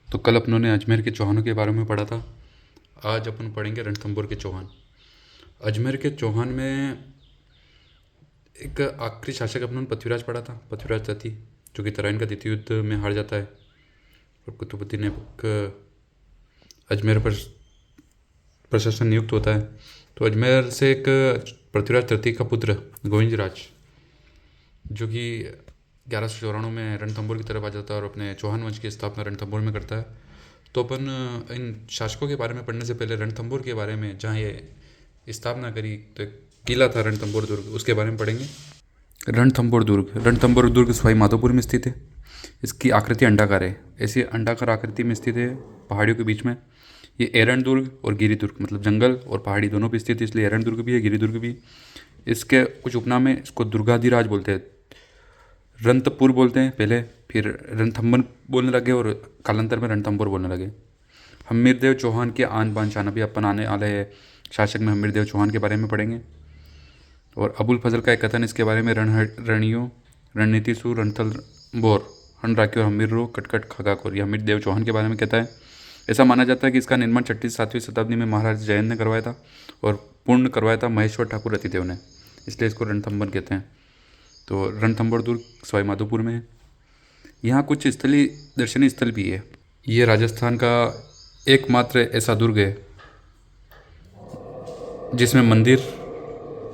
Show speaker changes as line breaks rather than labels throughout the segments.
तो कल अपनों ने अजमेर के चौहानों के बारे में पढ़ा था। आज अपन पढ़ेंगे रणथंभौर के चौहान। अजमेर के चौहान में एक आखिरी शासक अपनों ने पृथ्वीराज पढ़ा था, पृथ्वीराज तती, जो कि तराइन का द्वितीय युद्ध में हार जाता है और कुतुबुद्दीन ऐबक अजमेर पर प्रशासन नियुक्त होता है। तो अजमेर से एक पृथ्वीराज तृतीय का पुत्र गोविंदराज, जो कि 1194 में रणथंभौर की तरफ आ जाता है और अपने चौहान वंश की स्थापना रणथंभौर में करता है। तो अपन इन शासकों के बारे में पढ़ने से पहले रणथंभौर के बारे में, जहाँ ये स्थापना करी, तो एक किला था रणथंभौर दुर्ग, उसके बारे में पढ़ेंगे। रणथंभौर दुर्ग सवाई माधोपुर में स्थित है। इसकी आकृति अंडाकार है, ऐसी अंडाकार आकृति में स्थित है पहाड़ियों के बीच में। ये एरण दुर्ग और गिरी दुर्ग, मतलब जंगल और पहाड़ी दोनों पे स्थित है, इसलिए एरण दुर्ग भी है, गिरी दुर्ग भी। इसके कुछ उपनाम है, इसको दुर्गाधिराज बोलते हैं, रणतपुर बोलते हैं पहले, फिर रणथंभन बोलने लगे और कालांतर में रणथंभौर बोलने लगे। हम्मीरदेव चौहान के आन बान शान, अभी अपन आने वाले शासक में हम्मीरदेव चौहान के बारे में पढ़ेंगे। और अबुल फजल का एक कथन इसके बारे में, रणियो रणनीतिसु रणथंभौर हन राख्यो हम्मीर रो कटकट खगाकोर, यह हम्मीरदेव चौहान के बारे में कहता है। ऐसा माना जाता है कि इसका निर्माण 6वीं 7वीं शताब्दी में महाराज जयंत ने करवाया था और पूर्ण करवाया था महेश्वर ठाकुर रतिदेव ने, इसलिए इसको रणथंभन कहते हैं। तो रणथंभौर दुर्ग सवाई माधोपुर में है। यहाँ कुछ स्थलीय दर्शनीय स्थल भी है। ये राजस्थान का एकमात्र ऐसा दुर्ग है जिसमें मंदिर,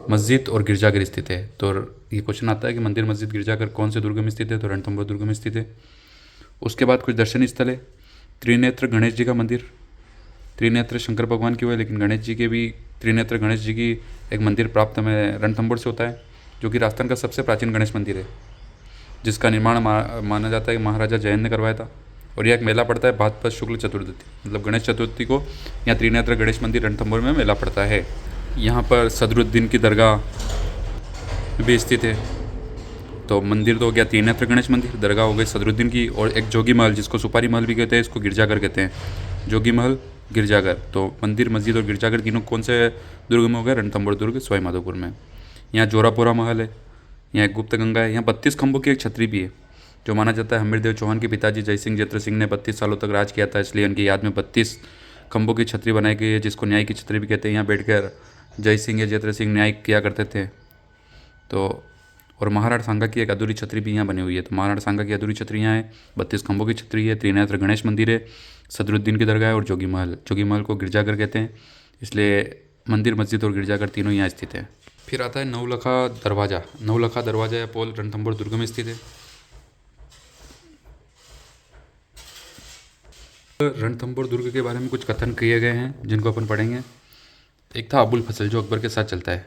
मस्जिद और गिरजाघर स्थित है। तो ये क्वेश्चन आता है कि मंदिर, मस्जिद, गिरजाघर कौन से दुर्ग में स्थित है, तो रणथंभौर दुर्ग में स्थित है। उसके बाद कुछ दर्शनीय स्थल है। त्रिनेत्र गणेश जी का मंदिर, त्रिनेत्र शंकर भगवान की हुआ है, लेकिन गणेश जी के भी, त्रिनेत्र गणेश जी की एक मंदिर प्राप्त हमें रणथंभौर से होता है, जो कि राजस्थान का सबसे प्राचीन गणेश मंदिर है, जिसका निर्माण माना जाता है कि महाराजा जयंत ने करवाया था। और यह एक मेला पड़ता है भाद्रपद शुक्ल चतुर्थी, मतलब गणेश चतुर्थी को यहाँ त्रिनेत्र गणेश मंदिर रणथंभौर में मेला पड़ता है। यहाँ पर सदरुद्दीन की दरगाह भी स्थित है। तो मंदिर तो हो गया त्रिनेत्र गणेश मंदिर, दरगाह हो गई सदरुद्दीन की, और एक जोगी महल, जिसको सुपारी महल भी कहते हैं, इसको गिरजाघर कहते हैं, जोगी महल, गिरजाघर। तो मंदिर, मस्जिद और गिरजाघर तीनों कौन से दुर्ग में हो गए, रणथंभौर दुर्ग सवाई माधोपुर में। यहाँ जोरापोरा महल है, यहाँ एक गुप्त गंगा है, यहाँ 32 खंभों की एक छतरी भी है, जो माना जाता है हम्मीरदेव चौहान के पिताजी जय सिंह जैत्र सिंह ने 32 सालों तक राज किया था, इसलिए उनकी याद में 32 खंभों की छतरी बनाई गई है, जिसको न्याय की छतरी भी कहते हैं। यहाँ बैठकर जय सिंह या जैत्र सिंह न्याय किया करते थे। तो और महाराणा सांगा की एक अधूरी छतरी भी यहाँ बनी हुई है। तो महाराणा सांगा की अधूरी छतरी यहाँ है, 32 खंभों की छतरी है, त्रिनेत्र गणेश मंदिर है, सदरुद्दीन की दरगाह है, और जोगी महल, जोगी महल को गिरजाघर कहते हैं, इसलिए मंदिर, मस्जिद और गिरजाघर तीनों यहाँ स्थित है। फिर आता है नवलखा दरवाज़ा। नवलखा दरवाज़ा या पोल रणथंभौर दुर्ग में स्थित है। रणथंभौर दुर्ग के बारे में कुछ कथन किए गए हैं, जिनको अपन पढ़ेंगे। एक था अबुल फजल, जो अकबर के साथ चलता है।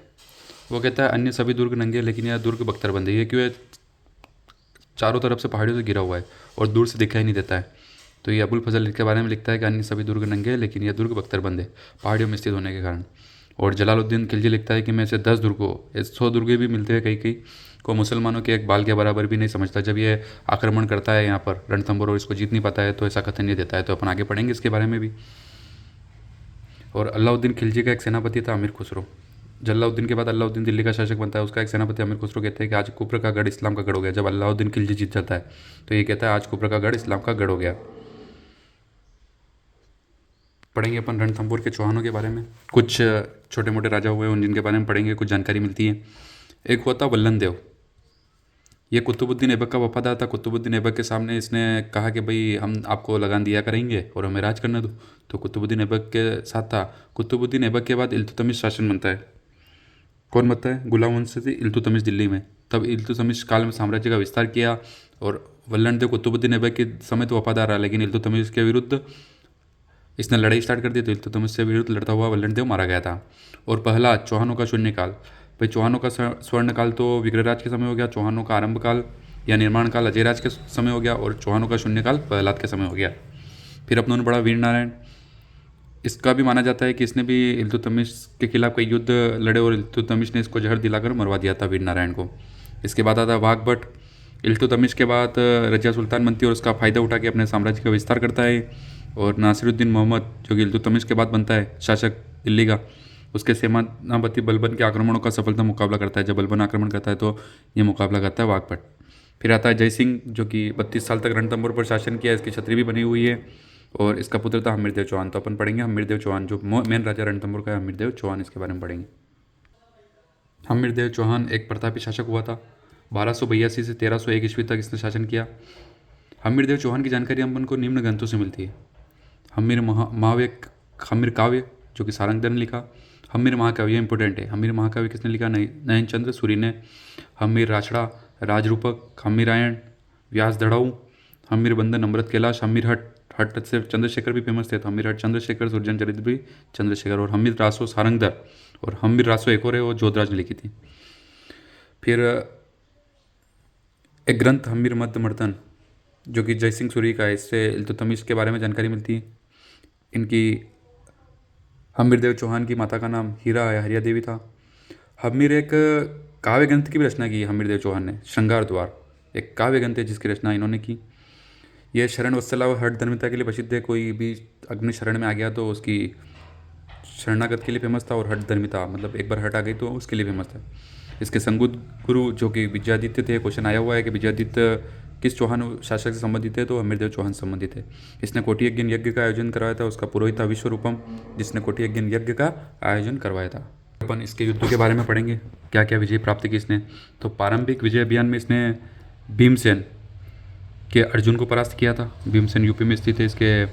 वो कहता है अन्य सभी दुर्ग नंगे, लेकिन यह दुर्ग बख्तरबंद है। ये क्यों है, चारों तरफ से पहाड़ियों से घिरा हुआ है और दूर से दिखाई नहीं देता है। तो ये अबुल फजल के बारे में लिखता है कि अन्य सभी दुर्ग नंगे, लेकिन यह दुर्ग बख्तरबंद है, पहाड़ियों में स्थित होने के कारण। और जलालुद्दीन खिलजी लिखता है कि मैं ऐसे 10 दुर्गों, 100 दुर्गे भी मिलते हैं कई कई को, मुसलमानों के एक बाल के बराबर भी नहीं समझता। जब ये आक्रमण करता है यहाँ पर रणथंभौर और इसको जीत नहीं पाता है, तो ऐसा कथन नहीं देता है। तो अपन आगे पढ़ेंगे इसके बारे में भी। और अलाउद्दीन खिलजी का एक सेनापति था अमीर खुसरो। जलालुद्दीन के बाद अलाउद्दीन दिल्ली का शासक बनता है, उसका एक सेनापति अमीर खुसरो कहते हैं कि आज कुफर का गढ़ इस्लाम का गढ़ हो गया। जब अलाउद्दीन खिलजी जीत जाता है, तो ये कहता है आज कुफर का गढ़ इस्लाम का गढ़ हो गया। पढ़ेंगे अपन रणथंभौर के चौहानों के बारे में। कुछ छोटे मोटे राजा हुए उन जिनके बारे में पढ़ेंगे, कुछ जानकारी मिलती है। एक हुआ था वल्लन देव। ये कुतुबुद्दीन ऐबक का वफादार था। कुतुबुद्दीन ऐबक के सामने इसने कहा कि भाई हम आपको लगान दिया करेंगे और हमें राज करने दो। तो कुतुबुद्दीन ऐबक के साथ था। कुतुबुद्दीन ऐबक के बाद इल्तुतमिश शासन बनता है। कौन बनता है, गुलाम वंश से इल्तुतमिश दिल्ली में। तब इल्तुतमिश काल में साम्राज्य का विस्तार किया, और वल्लन देव कुतुबुद्दीन ऐबक के समय तो वफादार रहा, लेकिन इल्तुतमिश के विरुद्ध इसने लड़ाई स्टार्ट कर दी। तो इल्तुतमिश से विरुद्ध लड़ता हुआ वल्लन देव मारा गया था। और पहला चौहानों का शून्यकाल। भाई चौहानों का स्वर्णकाल तो विग्रहराज के समय हो गया, चौहानों का आरंभ काल या निर्माण काल अजयराज के समय हो गया, और चौहानों का शून्यकाल प्रहलाद के समय हो गया। फिर अपनों ने पढ़ा वीर नारायण। इसका भी माना जाता है कि इसने भी इल्तुतमिश के खिलाफ कई युद्ध लड़े और इल्तुतमिश ने इसको जहर दिलाकर मरवा दिया था वीर नारायण को। इसके बाद आता वाघभट। इल्तुतमिश के बाद रजिया सुल्तान बनती है और उसका फ़ायदा उठा के अपने साम्राज्य का विस्तार करता है। और नासिरुद्दीन मोहम्मद, जो कि इल्तुतमिश के बाद बनता है शासक दिल्ली का, उसके सेनापति बलबन के आक्रमणों का सफलता मुकाबला करता है। जब बलबन आक्रमण करता है तो ये मुकाबला करता है वाघभट। फिर आता है जय सिंह, जो कि 32 साल तक रणथंभौर पर शासन किया, इसकी छतरी भी बनी हुई है। और इसका पुत्र था हमीरदेव चौहान। तो अपन पढ़ेंगे हमीरदेव चौहान, जो मेन राजा रणथंभौर का है हमीरदेव चौहान, इसके बारे में पढ़ेंगे। हमीरदेव चौहान एक प्रतापी शासक हुआ था। 1282 से 1301 ईस्वी तक इसने शासन किया। हमीरदेव चौहान की जानकारी अपन को निम्न ग्रंथों से मिलती है। हमीर काव्य जो कि सारंगधर ने लिखा। हमीर महाकाव्य इंपॉर्टेंट है। हमीर महाकाव्य किसने लिखा? नयन चंद्र सूरी ने। हमीर राछड़ा, राजरूपक, हमीरायण, व्यास दड़ाऊ, हमीर बंधन, अमृत कैलाश, हमीर हट, हट से चंद्रशेखर भी फेमस थे, तो हमीर हट चंद्रशेखर, सुरजन चरित्र भी चंद्रशेखर, और हमीर रासो सारंगधर, और हमीर रासो एक और है वो जोधराज ने लिखी थी। फिर एक ग्रंथ हमीर मध्य मर्दन जो कि जयसिंह सूरी का है, इससे इल्तुतमिश के बारे में जानकारी मिलती है। इनकी हमीरदेव चौहान की माता का नाम हीरा या हरिया देवी था। हमीर एक काव्य ग्रंथ की भी रचना की हमीरदेव चौहान ने, श्रृंगार द्वार, एक काव्य ग्रंथ है जिसकी रचना इन्होंने की। यह शरण वत्सला और हठ धर्मिता के लिए प्रसिद्ध है। कोई भी अग्नि शरण में आ गया तो उसकी शरणागत के लिए फेमस था, और हठ धर्मिता मतलब एक बार हट आ गई तो उसके लिए फेमस था। इसके संगुद गुरु जो कि विजयादित्य थे। क्वेश्चन आया हुआ है कि विजयादित्य किस चौहान शासक से संबंधित है, तो हमीरदेव चौहान से संबंधित है। इसने कोटि यज्ञ का आयोजन करवाया था। उसका पुरोहित था विश्वरूपम, जिसने कोटि यज्ञ का आयोजन करवाया था। अपन इसके युद्धों के बारे में पढ़ेंगे, क्या क्या विजय प्राप्त की इसने। तो प्रारंभिक विजय अभियान में इसने भीमसेन के अर्जुन को परास्त किया था। भीमसेन यूपी में स्थित है, इसके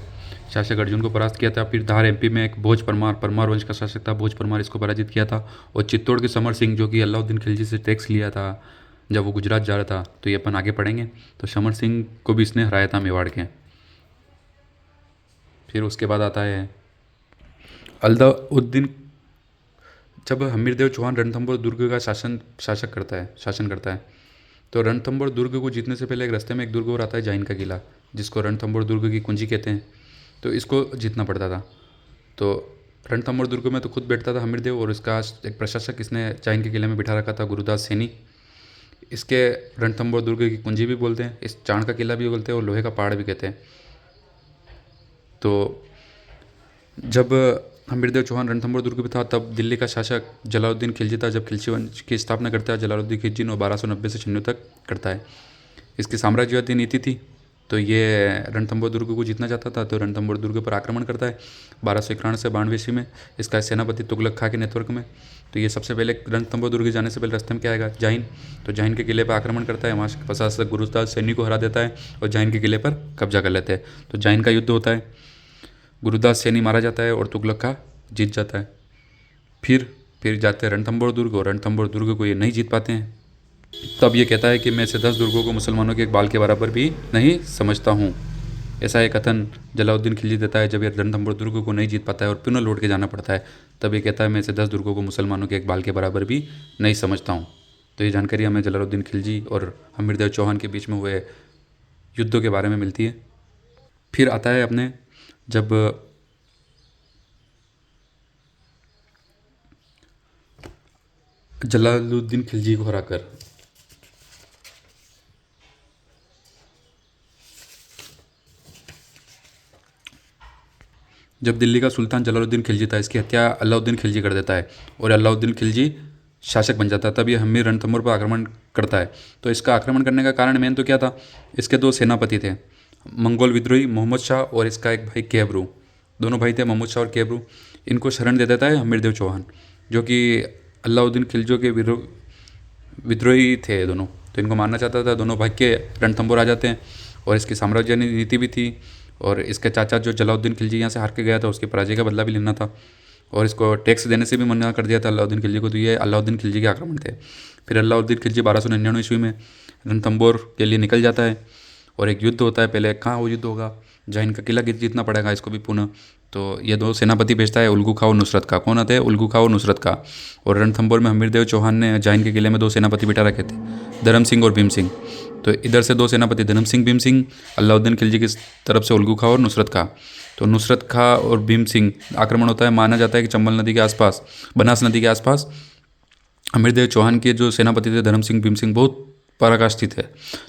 शासक अर्जुन को परास्त किया था। फिर धार एमपी में एक भोज परमार वंश का शासक था, भोज परमार, इसको पराजित किया था। और चित्तौड़ के समर सिंह जो कि अलाउद्दीन खिलजी से टैक्स लिया था जब वो गुजरात जा रहा था, तो ये अपन आगे पढ़ेंगे। तो समर सिंह को भी इसने हराया था मेवाड़ के। फिर उसके बाद आता है अलाउद्दीन। जब हमीरदेव चौहान रणथंभौर दुर्ग का शासन करता है, तो रणथंभौर दुर्ग को जीतने से पहले एक रास्ते में एक दुर्ग और आता है, जैन का किला, जिसको रणथंभौर दुर्ग की कुंजी कहते हैं। तो इसको जीतना पड़ता था। तो रणथंभौर दुर्ग में तो खुद बैठता था हमीरदेव, और इसका एक प्रशासक इसने जैन के किले में बिठा रखा था, गुरुदास सैनी। इसके रणथंभौर दुर्ग की कुंजी भी बोलते हैं, इस चाण का किला भी बोलते हैं, और लोहे का पहाड़ भी कहते हैं। तो जब हमीरदेव चौहान रणथंभौर दुर्ग में था, तब दिल्ली का शासक जलालुद्दीन खिलजी था। जब खिलजी वंश की स्थापना करता है जलालुद्दीन खिलजी, 1290 से 96 तक करता है। इसकी साम्राज्यवादी नीति थी, तो ये रणथंभौर दुर्ग को जीतना चाहता था, तो रणथंभौर दुर्ग पर आक्रमण करता है 1291 से 92 ईस्वी में। इसका सेनापति तुगलक खां के नेतृत्व में। तो ये सबसे पहले रणथंभौर दुर्ग जाने से पहले रास्ते में क्या आएगा, जैन। तो जैन के किले पर आक्रमण करता है, वहाँ से प्रशासक गुरुदास सैनी को हरा देता है और जैन के किले पर कब्जा कर लेते हैं। तो जैन का युद्ध होता है, गुरुदास सैनी मारा जाता है और तुगलक खां जीत जाता है। फिर जाते हैं रणथंभौर दुर्ग, और रणथंभौर दुर्ग को ये नहीं जीत पाते हैं। तब ये कहता है कि मैं इसे 10 दुर्गों को मुसलमानों के एक बाल के बराबर भी नहीं समझता हूँ। ऐसा एक कथन जलालुद्दीन खिलजी देता है जब ये रणथंभौर दुर्ग को नहीं जीत पाता है और पुनः लौट के जाना पड़ता है। तब ये कहता है मैं इसे 10 दुर्गों को मुसलमानों के एक बाल के बराबर भी नहीं समझता हूँ। तो ये जानकारी हमें जलालुद्दीन खिलजी और हमीरदेव चौहान के बीच में हुए युद्धों के बारे में मिलती है। फिर आता है अपने जब जलालुद्दीन खिलजी को हराकर जब दिल्ली का सुल्तान जलालुद्दीन खिलजी था, इसकी हत्या अलाउद्दीन खिलजी कर देता है और अलाउद्दीन खिलजी शासक बन जाता है। तब ये हमीर रणथंभौर पर आक्रमण करता है। तो इसका आक्रमण करने का कारण मेन तो क्या था, इसके 2 सेनापति थे, मंगोल विद्रोही मोहम्मद शाह और इसका एक भाई केबरू। दोनों भाई थे मोहम्मद शाह और केबरू। इनको शरण दे देता है हमीरदेव चौहान, जो कि अलाउद्दीन खिलजी के विद्रोही थे दोनों। तो इनको मारना चाहता था। दोनों भाग के रणथंभौर आ जाते हैं, और इसकी साम्राज्य नीति भी थी। और इसके चाचा जो जलालुद्दीन खिलजी यहाँ से हार के गया था, उसकी पराजय का बदला भी लेना था, और इसको टैक्स देने से भी मना कर दिया था अलाउद्दीन खिलजी को। तो ये अलाउद्दीन खिलजी के आक्रमण थे। फिर अलाउद्दीन खिलजी 1299 ईस्वी में रणथंभौर के लिए निकल जाता है, और एक युद्ध होता है। पहले कहाँ वो युद्ध होगा, जैन का किला जीतना पड़ेगा इसको भी पुनः। तो ये 2 सेनापति भेजता है, उल्गू खां और नुसरत खां। कौन आते हैं, उल्गू खां और नुसरत खां। और रणथंभौर में हमीरदेव चौहान ने जैन के किले में 2 सेनापति बिठा रखे थे, धर्म सिंह और भीम सिंह। तो इधर से 2 सेनापति धर्म सिंह भीम सिंह, अलाउद्दीन खिलजी की तरफ से उल्गू खां और नुसरत खां। तो नुसरत खां और भीम सिंह आक्रमण होता है। माना जाता है कि चंबल नदी के आसपास, बनास नदी के आसपास हमीरदेव चौहान के जो सेनापति थे धर्म सिंह भीम सिंह बहुत पराकाष्ठी थे।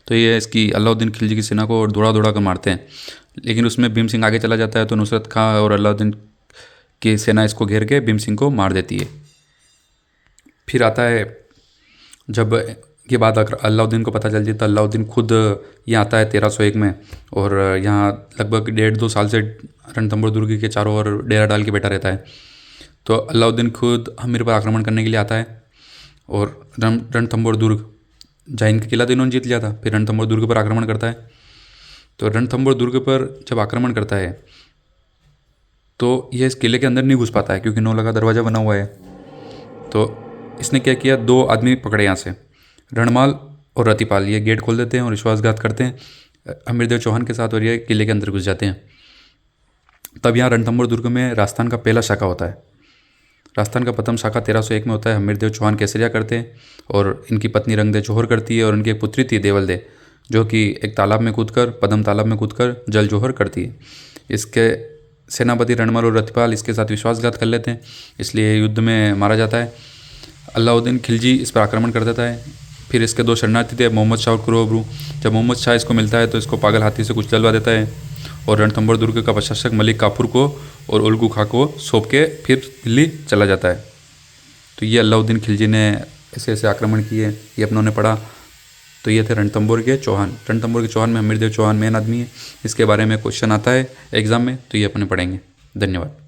तो ये इसकी अलाउद्दीन खिलजी की सेना को दौड़ा कर मारते हैं, लेकिन उसमें भीम सिंह आगे चला जाता है। तो नुसरत खां और अलाउद्दीन की सेना इसको घेर के भीम सिंह को मार देती है। फिर आता है जब ये बात अगर अलाउद्दीन को पता चलती तो अलाउद्दीन खुद यहाँ आता है 1301 में, और यहाँ लगभग 1.5-2 साल से रणथंभौर दुर्ग के चारों ओर डेरा डाल के बैठा रहता है। तो अलाउद्दीन खुद हमीर पर आक्रमण करने के लिए आता है, और रणथंभौर दुर्ग जैन का किला तो इन्होंने जीत लिया था, फिर रणथंभौर दुर्ग पर आक्रमण करता है। तो रणथंभौर दुर्ग पर जब आक्रमण करता है तो यह इस किले के अंदर नहीं घुस पाता है, क्योंकि 9 लगा दरवाज़ा बना हुआ है। तो इसने क्या किया, 2 आदमी पकड़े यहाँ से, रणमाल और रतिपाल, ये गेट खोल देते हैं और विश्वासघात करते हैं अमीरदेव चौहान के साथ, और ये किले के अंदर घुस जाते हैं। तब यहाँ रणथंभौर दुर्ग में राजस्थान का पहला शाखा होता है। राजस्थान का प्रथम शाखा 1301 में होता है। हमीरदेव चौहान केसरिया करते हैं, और इनकी पत्नी रंगदे जोहर करती है, और उनकी एक पुत्री थी देवलदे, जो कि एक तालाब में कूदकर, पद्म तालाब में कूदकर जल जोहर करती है। इसके सेनापति रणमाल और रतिपाल इसके साथ विश्वासघात कर लेते हैं, इसलिए युद्ध में मारा जाता है। अलाउद्दीन खिलजी इस पर आक्रमण कर देता है। फिर इसके 2 शरणार्थी थे, मोहम्मद शाह और कुरोबरू। जब मोहम्मद शाह इसको मिलता है तो इसको पागल हाथी से कुछ जलवा देता है, और रणथंभौर दुर्ग का प्रशासक मलिक काफूर को और उल्गू खां को सौंप के फिर दिल्ली चला जाता है। तो ये अलाउद्दीन खिलजी ने ऐसे ऐसे आक्रमण किए, ये अपनों ने पढ़ा। तो ये थे रणथंभौर के चौहान। रणथंभौर के चौहान में हमीरदेव चौहान मेन आदमी है। इसके बारे में क्वेश्चन आता है एग्जाम में, तो ये अपने पढ़ेंगे। धन्यवाद।